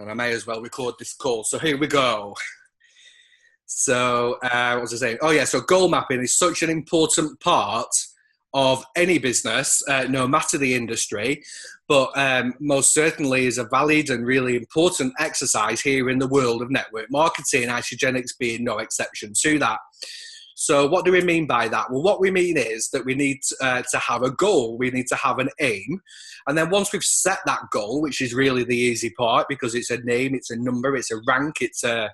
And I may as well record this call. So here we go. So what was I saying? Oh yeah, so goal mapping is such an important part of any business, no matter the industry, but most certainly is a valid and really important exercise here in the world of network marketing, Isagenix being no exception to that. So what do we mean by that? Well, what we mean is that we need to have a goal. We need to have an aim. And then once we've set that goal, which is really the easy part because it's a name, it's a number, it's a rank, it's a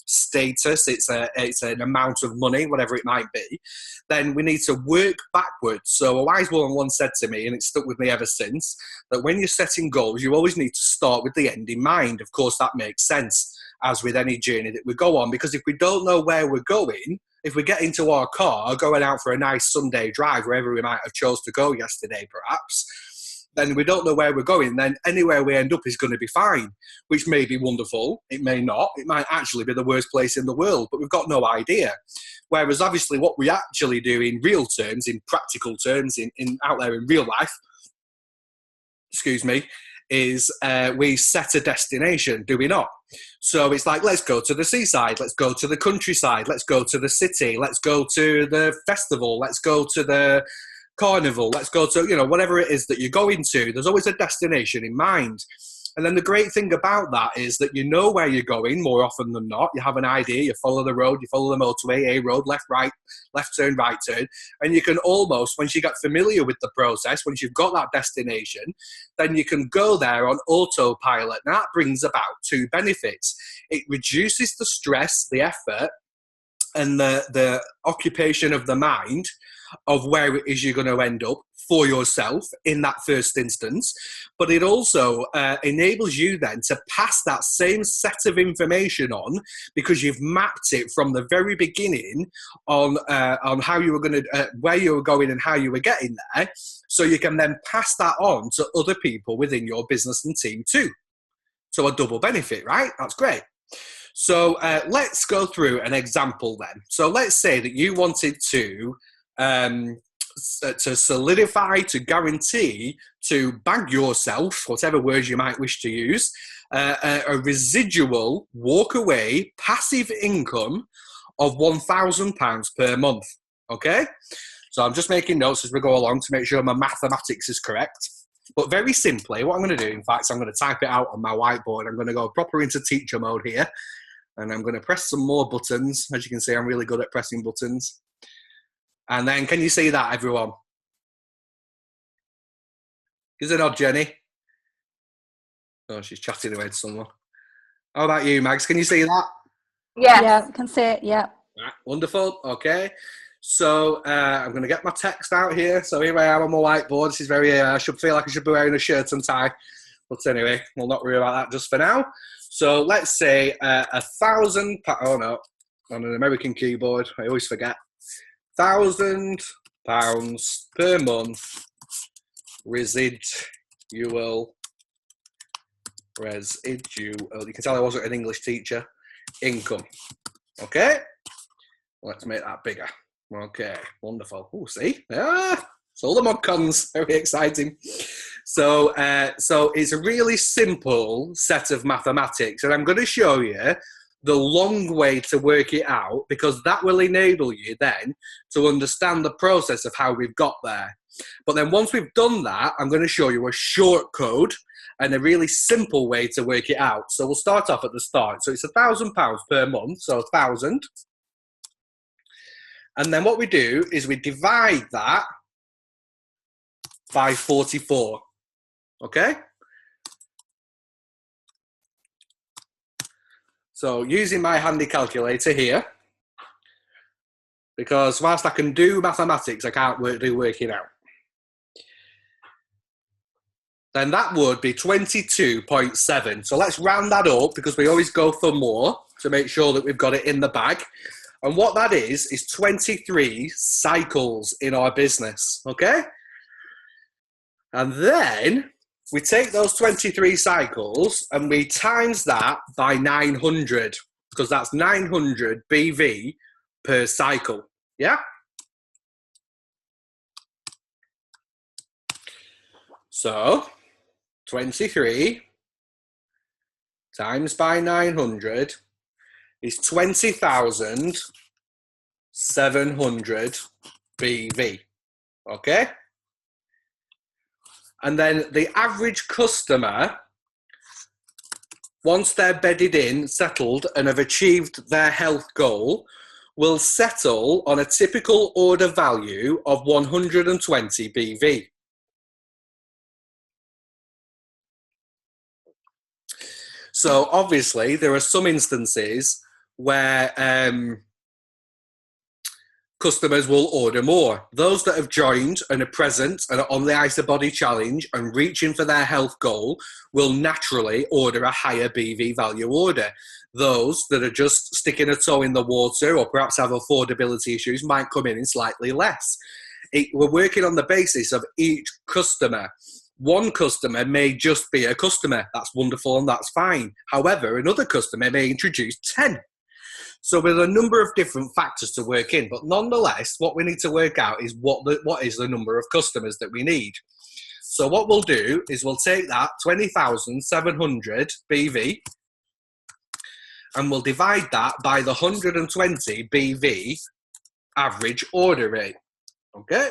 status, it's an amount of money, whatever it might be, then we need to work backwards. So a wise woman once said to me, and it's stuck with me ever since, that when you're setting goals, you always need to start with the end in mind. Of course, that makes sense, as with any journey that we go on, because if we don't know where we're going, if we get into our car, going out for a nice Sunday drive, wherever we might have chose to go yesterday, perhaps, then we don't know where we're going, then anywhere we end up is going to be fine, which may be wonderful. It may not. It might actually be the worst place in the world, but we've got no idea. Whereas obviously what we actually do in real terms, in practical terms, in out there in real life, is we set a destination, do we not? So it's like, let's go to the seaside, let's go to the countryside, let's go to the city, let's go to the festival, let's go to the carnival, let's go to, whatever it is that you're going to. There's always a destination in mind. And then the great thing about that is that you know where you're going more often than not. You have an idea, you follow the road, you follow the motorway, A road, left, right, left turn, right turn. And you can almost, once you get familiar with the process, once you've got that destination, then you can go there on autopilot. Now that brings about two benefits. It reduces the stress, the effort, and the occupation of the mind of where it is you're going to end up for yourself in that first instance, but it also enables you then to pass that same set of information on, because you've mapped it from the very beginning on how you were going to, where you were going and how you were getting there, so you can then pass that on to other people within your business and team too. So a double benefit, right? That's great. So let's go through an example then. So let's say that you wanted to solidify, to guarantee, to bag yourself, whatever words you might wish to use, a residual walk-away passive income of £1,000 per month, okay? So I'm just making notes as we go along to make sure my mathematics is correct. But very simply, what I'm going to do, in fact, I'm going to type it out on my whiteboard. I'm going to go proper into teacher mode here, and I'm going to press some more buttons. As you can see, I'm really good at pressing buttons. And then, can you see that, everyone? Is it odd, Jenny? Oh, she's chatting away to someone. How about you, Mags? Can you see that? Yes. Yeah, I can see it, yeah. Right, wonderful, okay. So I'm going to get my text out here. So here I am on my whiteboard. This is very, I should feel like I should be wearing a shirt and tie. But anyway, we'll not worry about that just for now. So let's say £1,000, oh no, on an American keyboard, I always forget. £1,000 per month residual. You can tell I wasn't an English teacher. Income. Okay. Let's make that bigger. Okay. Wonderful. Oh, see? It's all the mod cons. Very exciting. So it's a really simple set of mathematics, and I'm going to show you the long way to work it out, because that will enable you then to understand the process of how we've got there. But then once we've done that, I'm going to show you a short code and a really simple way to work it out. So we'll start off at the start. So it's £1,000 per month, so 1,000. And then what we do is we divide that by 44, okay? So using my handy calculator here, because whilst I can do mathematics, I can't do working out. Then that would be 22.7. So let's round that up, because we always go for more to make sure that we've got it in the bag. And what that is 23 cycles in our business, okay? And then we take those 23 cycles and we times that by 900, because that's 900 BV per cycle, yeah? So 23 times by 900 is 20,700 BV. Okay? And then the average customer, once they're bedded in, settled, and have achieved their health goal, will settle on a typical order value of 120 BV. So obviously there are some instances where customers will order more. Those that have joined and are present and are on the IsaBody challenge and reaching for their health goal will naturally order a higher BV value order. Those that are just sticking a toe in the water or perhaps have affordability issues might come in slightly less. We're working on the basis of each customer. One customer may just be a customer. That's wonderful and that's fine. However, another customer may introduce 10. So with a number of different factors to work in, but nonetheless, what we need to work out is what is the number of customers that we need. So what we'll do is we'll take that 20,700 BV and we'll divide that by the 120 BV average order rate. Okay?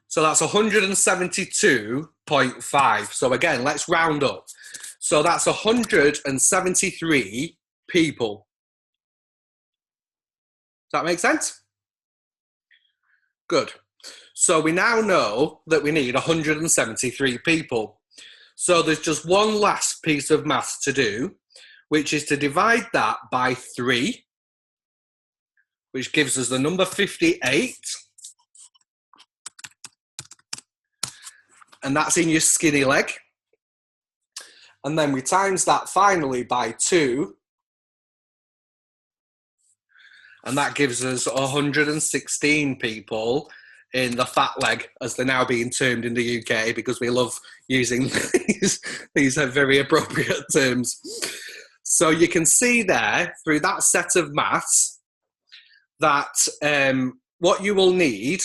So that's 172.5. So again, let's round up. So that's 173 people. Does that make sense? Good. So we now know that we need 173 people. So there's just one last piece of maths to do, which is to divide that by 3, which gives us the number 58. And that's in your skinny leg. And then we times that finally by 2. And that gives us 116 people in the fat leg, as they're now being termed in the UK, because we love using these very appropriate terms. So you can see there, through that set of maths, that what you will need,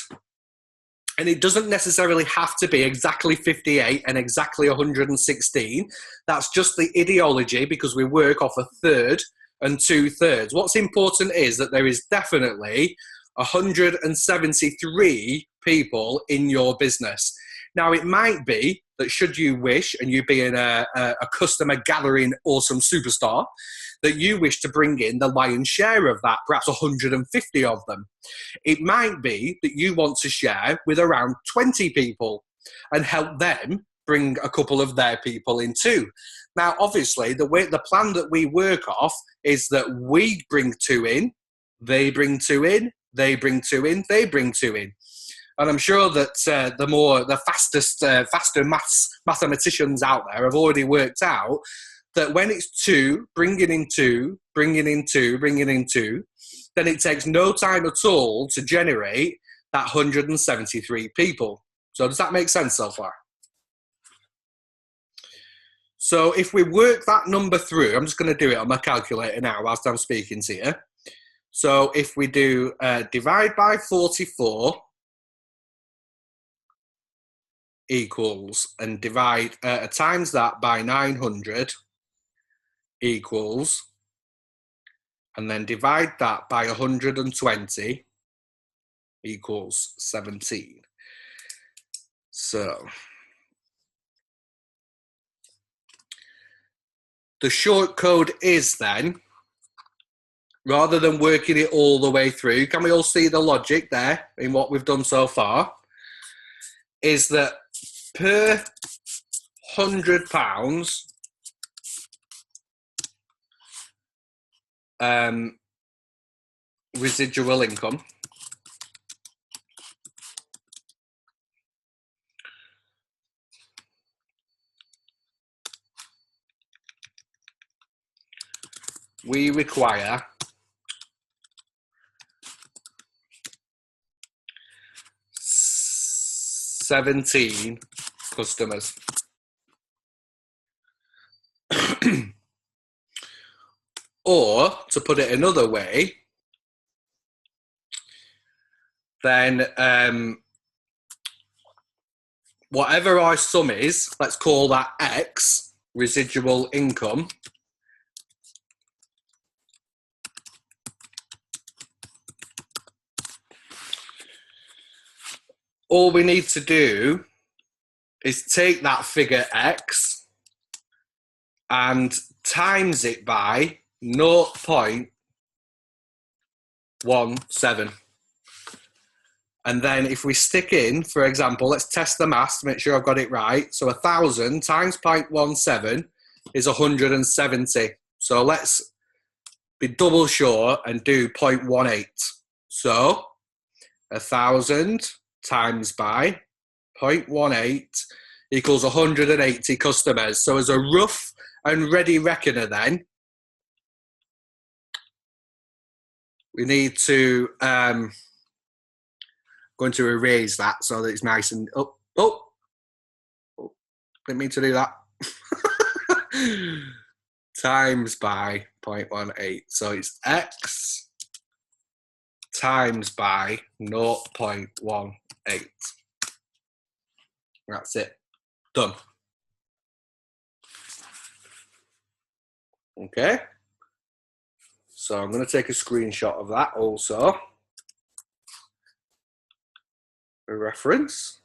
and it doesn't necessarily have to be exactly 58 and exactly 116. That's just the ideology, because we work off 1/3 and 2/3. What's important is that there is definitely 173 people in your business. Now, it might be that should you wish, and you being a customer gathering awesome superstar, that you wish to bring in the lion's share of that, perhaps 150 of them. It might be that you want to share with around 20 people and help them bring a couple of their people in too. Now, obviously, the plan that we work off is that we bring 2 in, they bring 2 in, they bring 2 in, they bring 2 in. And I'm sure that the faster mathematicians out there have already worked out that when it's 2, bringing in 2, bringing in 2, bringing in 2, then it takes no time at all to generate that 173 people. So does that make sense so far? So if we work that number through, I'm just going to do it on my calculator now whilst I'm speaking to you. So if we do divide by 44 equals, and divide times that by 900 equals, and then divide that by 120 equals 17. So the short code is then, rather than working it all the way through, can we all see the logic there in what we've done so far? Is that per £100 residual income, we require 17 customers. Or, to put it another way, then whatever our sum is, let's call that X, residual income. All we need to do is take that figure X and times it by 0.17. And then if we stick in, for example, let's test the maths to make sure I've got it right. So 1,000 times 0.17 is 170. So let's be double sure and do 0.18. So 1,000 times by 0.18 equals 180 customers. So as a rough and ready reckoner then, we need to going to erase that so that it's nice and didn't mean to do that. Times by 0.18. So it's X times by 0.18. That's it. Done. Okay. So I'm going to take a screenshot of that also. A reference.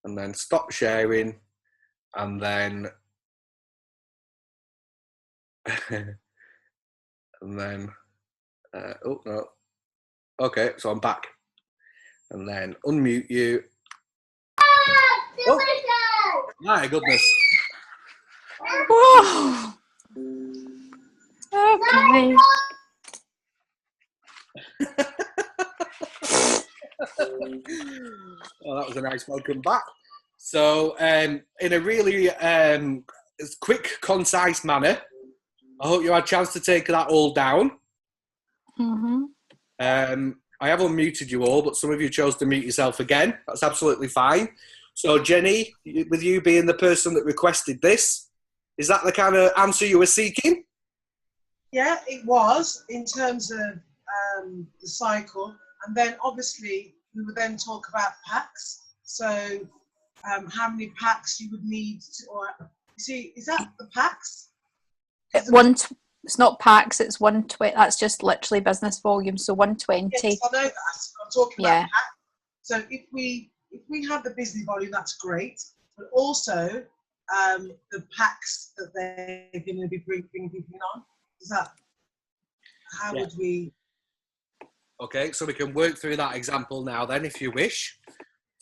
And then stop sharing. And then oh no. Okay, so I'm back. And then unmute you. Oh, my goodness. Whoa. Okay. Oh, that was a nice welcome back. So, in a really quick, concise manner, I hope you had a chance to take that all down. Mm-hmm. I have unmuted you all, but some of you chose to mute yourself again. That's absolutely fine. So, Jenny, with you being the person that requested this, is that the kind of answer you were seeking? Yeah, it was in terms of the cycle. And then obviously we would then talk about packs. So how many packs you would need to, or you see, is that the packs? It's not packs, it's 120. That's just literally business volume. So 120. Yes, I know that. I'm talking about packs. So if we have the business volume, that's great. But also the packs that they're going to be bringing people on. Is that, how would we? Okay, so we can work through that example now then, if you wish.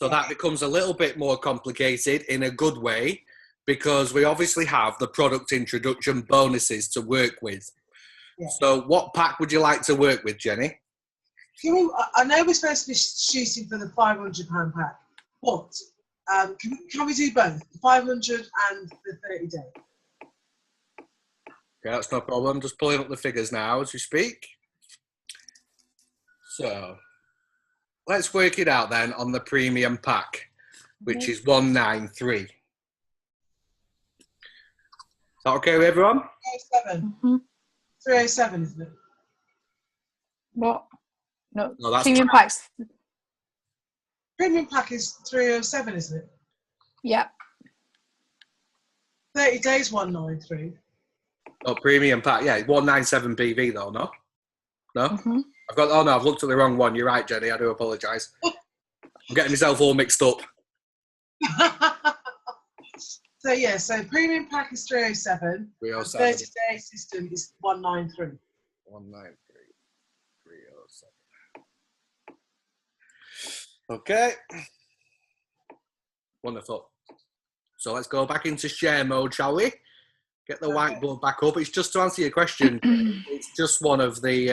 So that becomes a little bit more complicated in a good way, because we obviously have the product introduction bonuses to work with. Yeah. So what pack would you like to work with, Jenny? I know we're supposed to be shooting for the £500 pack, but can we do both, the 500 and the 30-day? Okay, that's no problem. Just pulling up the figures now as we speak. So let's work it out then on the premium pack, which is 193. Is that okay with everyone? 307. Mm-hmm. 307, isn't it? What? No, that's premium packs. Premium pack is 307, isn't it? Yeah. 30 days 193. Oh, premium pack, yeah, 197 BV though, no? No? Mm-hmm. I've looked at the wrong one. You're right, Jenny, I do apologise. I'm getting myself all mixed up. So yeah, so premium pack is 307. 307. 30-day system is 193. 193. 307. Okay. Wonderful. So let's go back into share mode, shall we? Get the whiteboard back up. It's just to answer your question. It's just one of the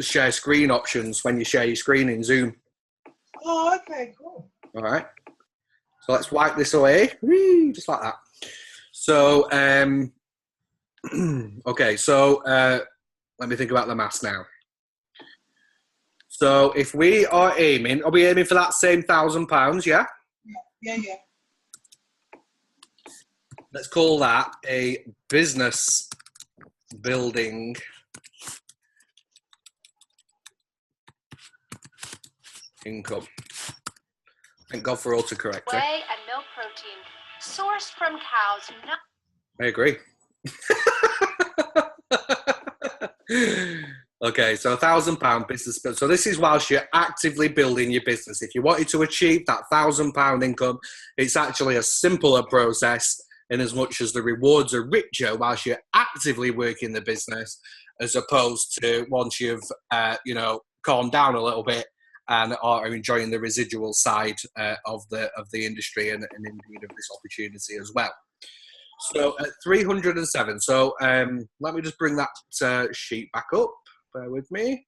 share screen options when you share your screen in Zoom. Oh, okay, cool. All right. So let's wipe this away. Whee, just like that. So, okay, so let me think about the maths now. So if we are aiming for that same £1,000, yeah? Yeah. Let's call that a business building income. Thank God for autocorrect. Whey and milk protein sourced from cows. I agree. Okay, so £1,000 business. So this is whilst you're actively building your business. If you wanted to achieve that £1,000 income, it's actually a simpler process in as much as the rewards are richer whilst you're actively working the business, as opposed to once you've calmed down a little bit and are enjoying the residual side of the industry and indeed of this opportunity as well. So at 307, so let me just bring that sheet back up. Bear with me.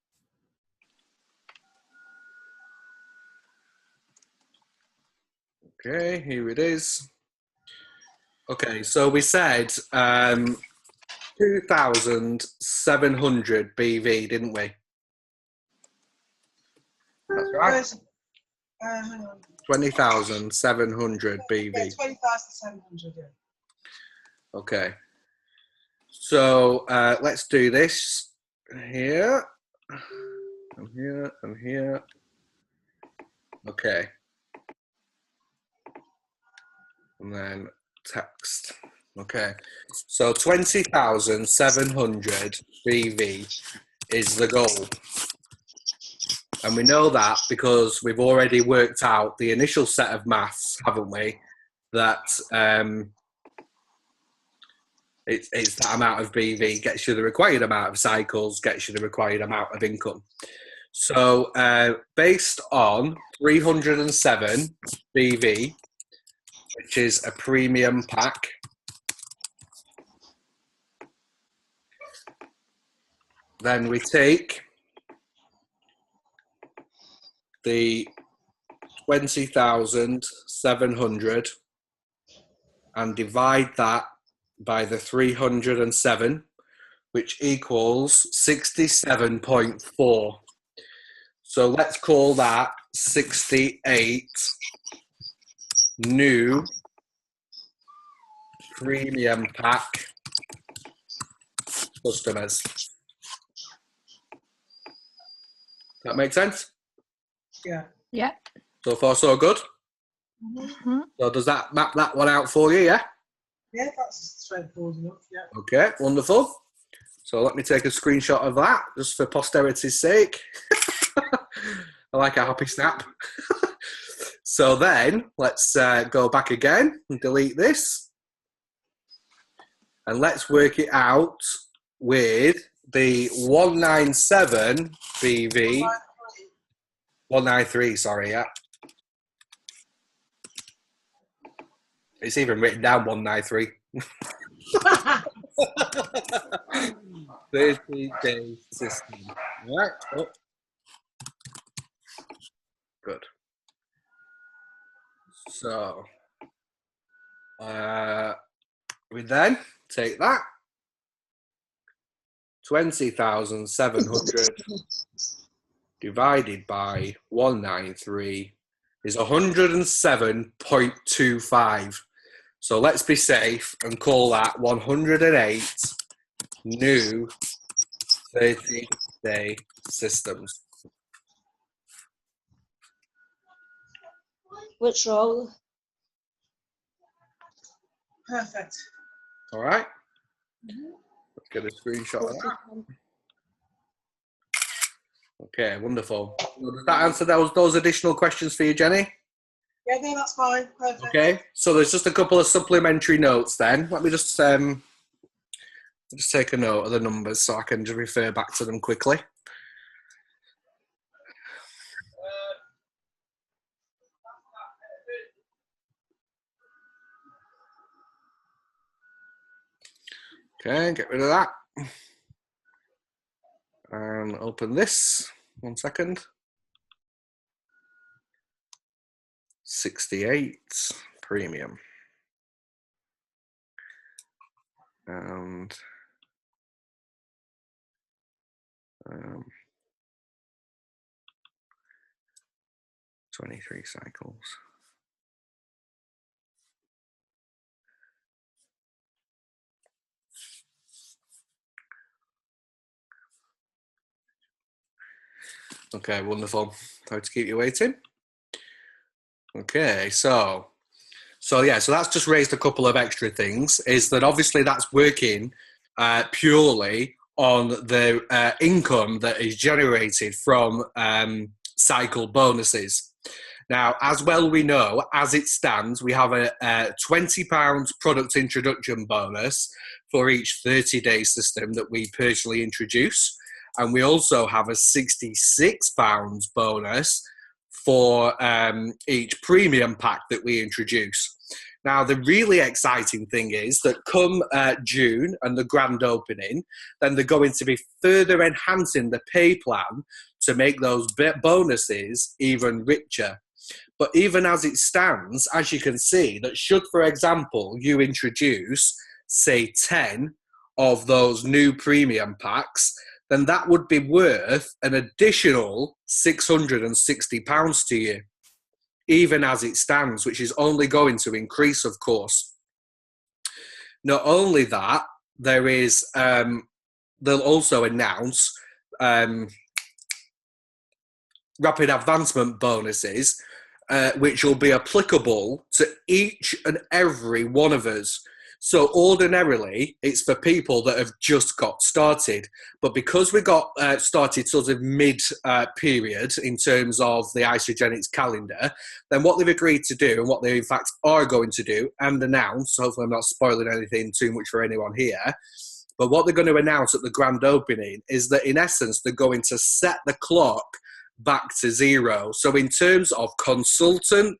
Okay, here it is. Okay, so we said 2,700 BV, didn't we? That's right. Hang on. 20,700 BV. Yeah, 20,700, yeah. Okay. So let's do this here, and here, and here. Okay. And then text. Okay. So 20,700 BV is the goal. And we know that because we've already worked out the initial set of maths, haven't we? That it's that amount of BV gets you the required amount of cycles, gets you the required amount of income. So based on 307 BV, which is a premium pack, then we take the 20,700 and divide that by the 307, which equals 67.4. So let's call that 68 new premium pack customers. That make sense? Yeah. Yeah. So far, so good? Mm-hmm. So does that map that one out for you, yeah? Yeah, that's straightforward enough, yeah. Okay, wonderful. So let me take a screenshot of that, just for posterity's sake. I like a happy snap. So then, let's go back again and delete this. And let's work it out with the 197 BV. 193, sorry, yeah. It's even written down 193. 30-day system. All right. Oh. Good. So, we then take that 20,700 divided by 193 is 107.25. So let's be safe and call that 108 new 30-day systems. Which role? Perfect. All right. Let's get a screenshot of that. Okay, wonderful. Does that answer those additional questions for you, Jenny? Yeah, no, that's fine. Perfect. Okay, so there's just a couple of supplementary notes then. Let me just take a note of the numbers so I can just refer back to them quickly. Okay, get rid of that. And open this. 1 second. 68 premium. And 23 cycles. Okay, wonderful. Sorry to keep you waiting. Okay, so that's just raised a couple of extra things. Is that obviously that's working purely on the income that is generated from cycle bonuses. Now, as well we know, as it stands, we have a £20 product introduction bonus for each 30-day system that we personally introduce. And we also have a £66 bonus for each premium pack that we introduce. Now, the really exciting thing is that come June and the grand opening, then they're going to be further enhancing the pay plan to make those bonuses even richer. But even as it stands, as you can see, that should, for example, you introduce, say, 10 of those new premium packs, then that would be worth an additional £660 to you, even as it stands, which is only going to increase, of course. Not only that, there is, they'll also announce rapid advancement bonuses, which will be applicable to each and every one of us. So ordinarily, it's for people that have just got started. But because we got started sort of mid-period in terms of the Isagenix calendar, then what they've agreed to do, and what they in fact are going to do and announce, hopefully I'm not spoiling anything too much for anyone here, but what they're going to announce at the grand opening is that in essence, they're going to set the clock back to zero. So in terms of consultant,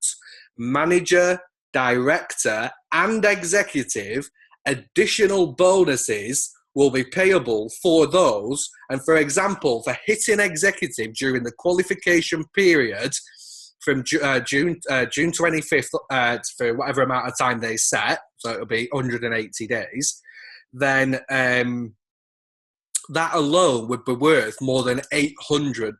manager, director and executive, additional bonuses will be payable for those. And for example, for hitting executive during the qualification period from June 25th for whatever amount of time they set, so it'll be 180 days, then that alone would be worth more than £800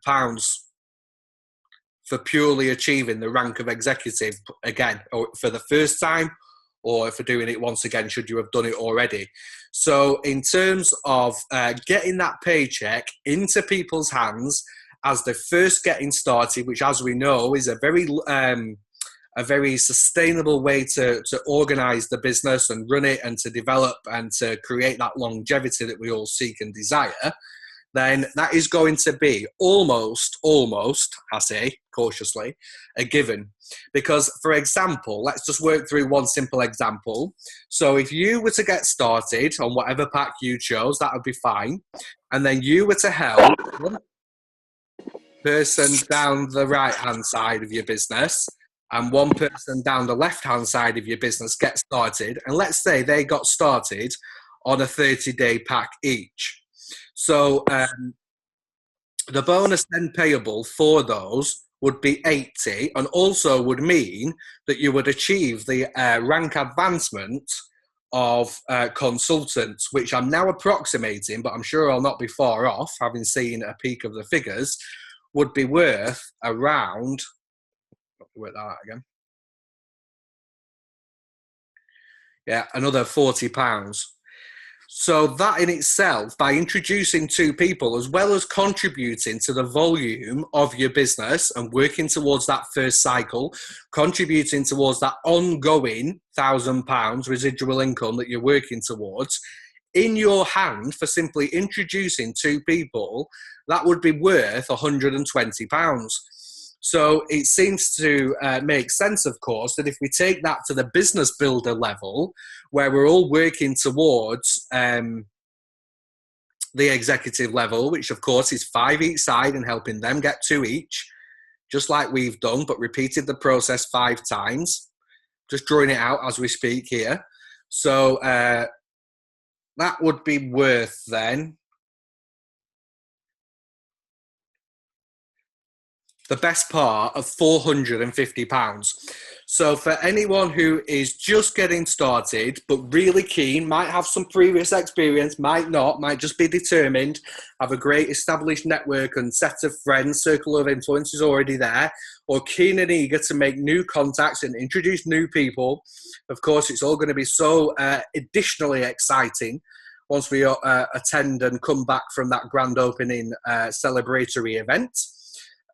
for purely achieving the rank of executive again, or for the first time, or for doing it once again, should you have done it already. So in terms of getting that paycheck into people's hands as they're first getting started, which as we know is a very sustainable way to organize the business and run it and to develop and to create that longevity that we all seek and desire, then that is going to be almost, I say cautiously, a given. Because, for example, let's just work through one simple example. So if you were to get started on whatever pack you chose, that would be fine. And then you were to help one person down the right-hand side of your business and one person down the left-hand side of your business get started. And let's say they got started on a 30-day pack each. So the bonus then payable for those would be 80, and also would mean that you would achieve the rank advancement of consultants, which I'm now approximating, but I'm sure I'll not be far off, having seen a peek of the figures, would be worth around, work that out again. Yeah, another £40. So that in itself, by introducing two people, as well as contributing to the volume of your business and working towards that first cycle, contributing towards that ongoing £1,000 residual income that you're working towards, in your hand for simply introducing two people, that would be worth £120. So it seems to make sense, of course, that if we take that to the business builder level, where we're all working towards the executive level, which of course is 5 each side and helping them get 2 each, just like we've done, but repeated the process 5 times, just drawing it out as we speak here. So that would be worth then the best part of £450. So for anyone who is just getting started, but really keen, might have some previous experience, might not, might just be determined, have a great established network and set of friends, circle of influence is already there, or keen and eager to make new contacts and introduce new people, of course, it's all going to be so additionally exciting once we attend and come back from that grand opening celebratory event.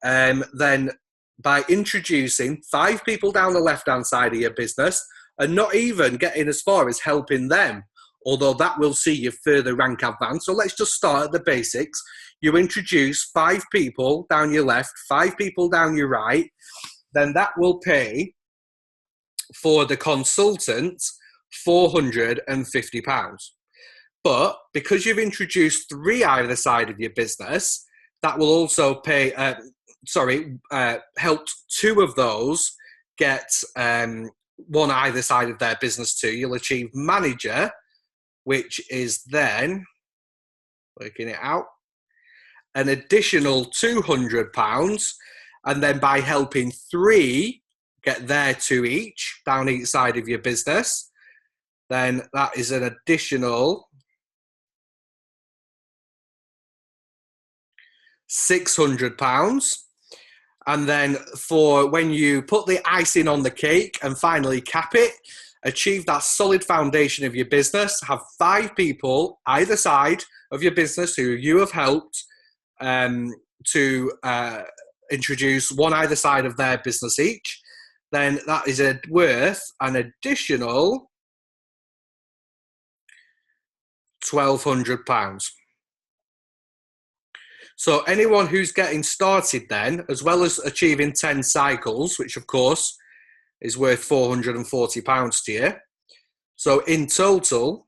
then by introducing 5 people down the left-hand side of your business and not even getting as far as helping them, although that will see you further rank advance. So let's just start at the basics. You introduce 5 people down your left, 5 people down your right, then that will pay for the consultant £450. But because you've introduced 3 either side of your business, that will also pay, helped 2 of those get one either side of their business too. You'll achieve manager, which is then, working it out, an additional £200. And then by helping 3 get their 2 each down each side of your business, then that is an additional £600. And then for when you put the icing on the cake and finally cap it, achieve that solid foundation of your business, have 5 people either side of your business who you have helped to introduce one either side of their business each, then that is worth an additional £1,200. So anyone who's getting started then, as well as achieving 10 cycles, which of course is worth £440 to you. So in total,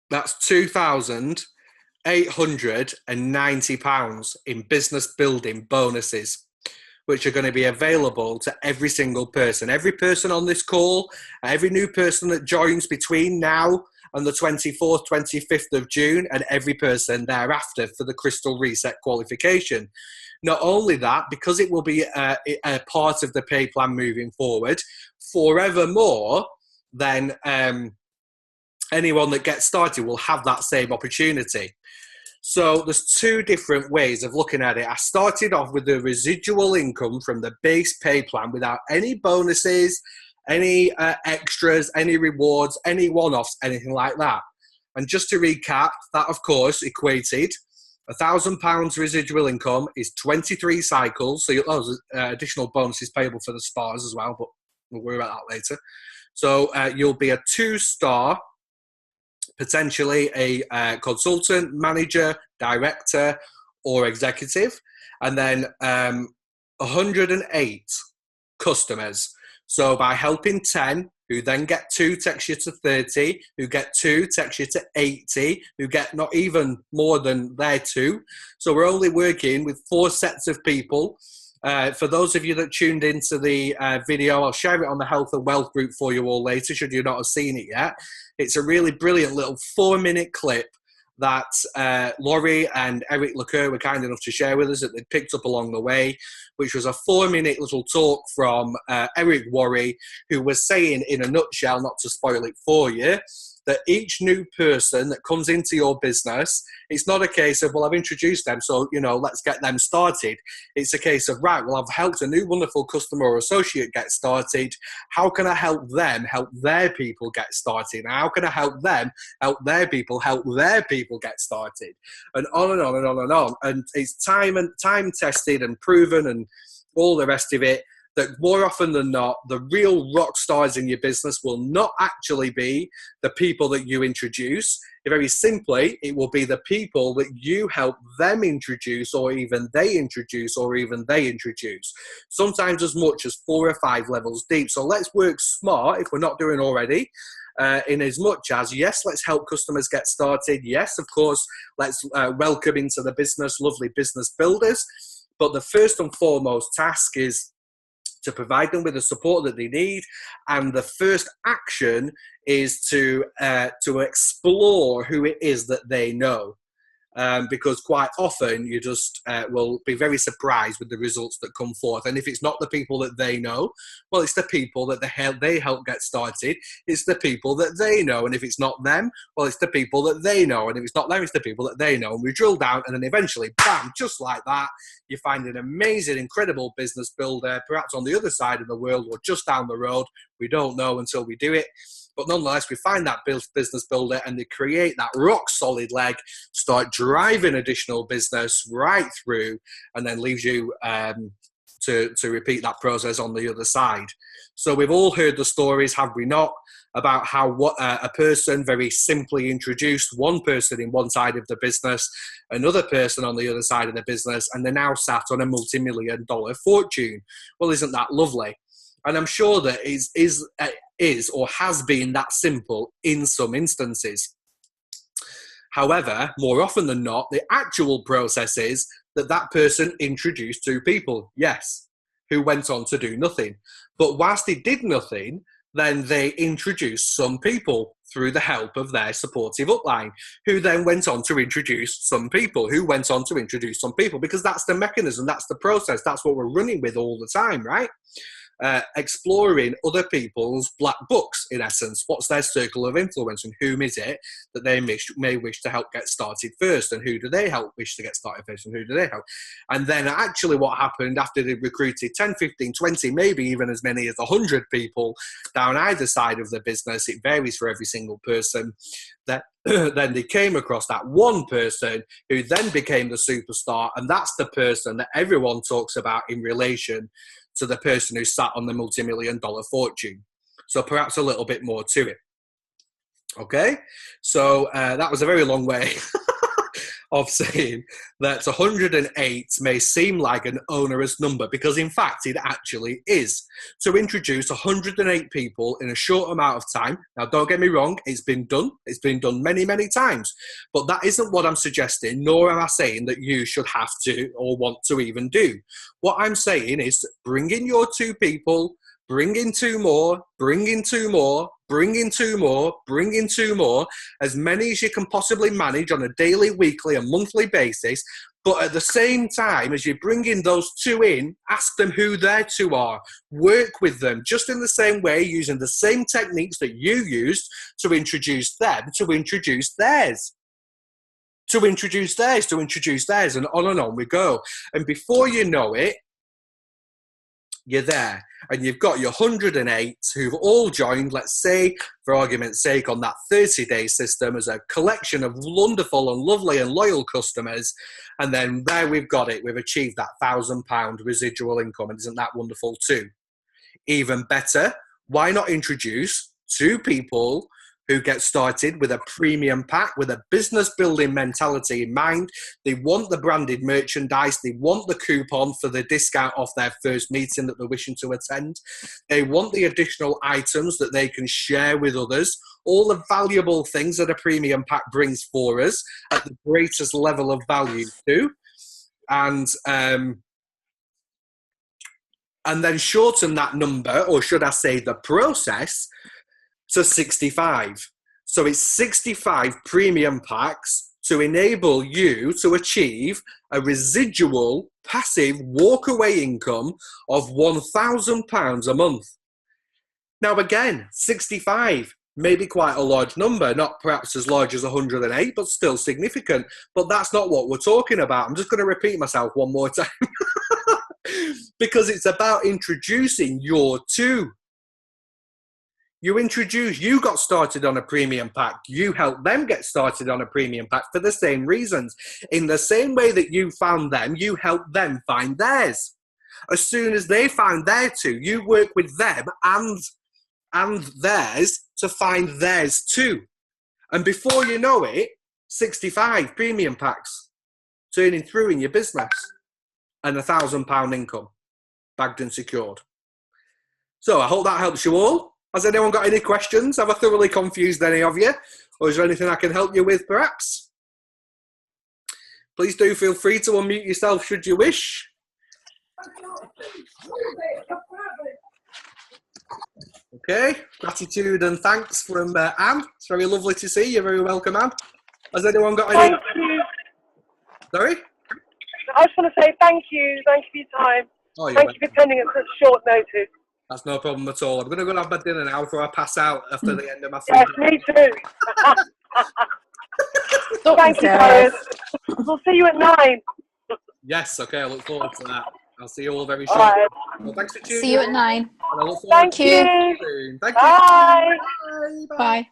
that's £2,890 in business building bonuses, which are going to be available to every single person. Every person on this call, every new person that joins between now and the 24th, 25th of June, and every person thereafter for the Crystal Reset qualification. Not only that, because it will be a part of the pay plan moving forward, forevermore, then anyone that gets started will have that same opportunity. So there's 2 different ways of looking at it. I started off with the residual income from the base pay plan without any bonuses, any extras, any rewards, any one-offs, anything like that. And just to recap, that of course equated £1,000 residual income is 23 cycles. So there's additional bonuses payable for the stars as well, but we'll worry about that later. So you'll be a 2-star, potentially a consultant, manager, director, or executive, and then 108 customers. So by helping 10, who then get 2 takes you to 30, who get 2 takes you to 80, who get not even more than their 2. So we're only working with 4 sets of people. For those of you that tuned into the video, I'll share it on the Health and Wealth group for you all later, should you not have seen it yet. It's a really brilliant little 4-minute clip that Laurie and Eric Lecoeur were kind enough to share with us that they'd picked up along the way, which was a 4-minute little talk from Eric Worre, who was saying in a nutshell, not to spoil it for you, that each new person that comes into your business, it's not a case of, well, I've introduced them, so, let's get them started. It's a case of, right, well, I've helped a new wonderful customer or associate get started. How can I help them help their people get started? And how can I help them help their people get started? And on and on and on and on. And it's time tested and proven and all the rest of it, that more often than not, the real rock stars in your business will not actually be the people that you introduce. Very simply, it will be the people that you help them introduce, or even they introduce. Sometimes as much as 4 or 5 levels deep. So let's work smart, if we're not doing already, in as much as, yes, let's help customers get started. Yes, of course, let's welcome into the business lovely business builders. But the first and foremost task is to provide them with the support that they need, and the first action is to explore who it is that they know, because quite often you just will be very surprised with the results that come forth. And if it's not the people that they know, well, it's the people that they help get started. It's the people that they know. And if it's not them, well, it's the people that they know. And if it's not them, it's the people that they know. And we drill down, and then eventually, bam, just like that, you find an amazing, incredible business builder, perhaps on the other side of the world or just down the road. We don't know until we do it. But nonetheless, we find that business builder and they create that rock solid leg, start driving additional business right through, and then leaves you to repeat that process on the other side. So we've all heard the stories, have we not, about how a person very simply introduced one person in one side of the business, another person on the other side of the business, and they're now sat on a multi-million-dollar fortune. Well, isn't that lovely? And I'm sure that is or has been that simple in some instances. However, more often than not, the actual process is that person introduced two people, yes, who went on to do nothing. But whilst they did nothing, then they introduced some people through the help of their supportive upline, who then went on to introduce some people, who went on to introduce some people, because that's the mechanism, that's the process, that's what we're running with all the time, right? Exploring other people's black books, in essence. What's their circle of influence, and whom is it that they may wish to help get started first, and who do they help wish to get started first, and who do they help? And then actually what happened after they recruited 10, 15, 20, maybe even as many as 100 people down either side of the business, it varies for every single person, that then they came across that one person who then became the superstar, and that's the person that everyone talks about in relation to the person who sat on the multi-million-dollar fortune. So perhaps a little bit more to it. Okay, so that was a very long way of saying that 108 may seem like an onerous number, because in fact it actually is. To introduce 108 people in a short amount of time, now don't get me wrong, it's been done many, many times, but that isn't what I'm suggesting, nor am I saying that you should have to or want to even do. What I'm saying is bring in your two people, bring in two more, bring in two more, bring in two more, bring in two more, as many as you can possibly manage on a daily, weekly, and monthly basis. But at the same time, as you bring in those two in, ask them who their two are. Work with them just in the same way, using the same techniques that you used to introduce them, to introduce theirs. To introduce theirs, and on we go. And before you know it, you're there, and you've got your 108 who've all joined, let's say, for argument's sake, on that 30-day system as a collection of wonderful and lovely and loyal customers. And then there we've got it. We've achieved that £1,000 residual income. And isn't that wonderful too? Even better, why not introduce two people who get started with a premium pack, with a business building mentality in mind? They want the branded merchandise. They want the coupon for the discount off their first meeting that they're wishing to attend. They want the additional items that they can share with others. All the valuable things that a premium pack brings for us at the greatest level of value too. And then shorten that number, or should I say the process, to 65. So it's 65 premium packs to enable you to achieve a residual passive walkaway income of £1,000 a month. Now again, 65 may be quite a large number, not perhaps as large as 108, but still significant. But that's not what we're talking about. I'm just going to repeat myself one more time because it's about introducing your two. You got started on a premium pack. You helped them get started on a premium pack for the same reasons. In the same way that you found them, you helped them find theirs. As soon as they found their two, you work with them and theirs to find theirs too. And before you know it, 65 premium packs turning through in your business and £1,000 income bagged and secured. So I hope that helps you all. Has anyone got any questions? Have I thoroughly confused any of you? Or is there anything I can help you with, perhaps? Please do feel free to unmute yourself should you wish. Okay, gratitude and thanks from Anne. It's very lovely to see you. You're very welcome, Anne. Has anyone got any? Thank you. Sorry? I just want to say thank you. Thank you for your time. Oh, thank you for attending at such short notice. That's no problem at all. I'm going to go and have my dinner now before I pass out after the end of my food. Yes, me too. Thank you, Darius. We'll see you at 9. Yes, okay. I look forward to that. I'll see you all very All shortly. right. Well, thanks for tuning in. See you at 9. And I look forward Thank to you. you soon. Thank you. Bye. Bye. Bye. Bye.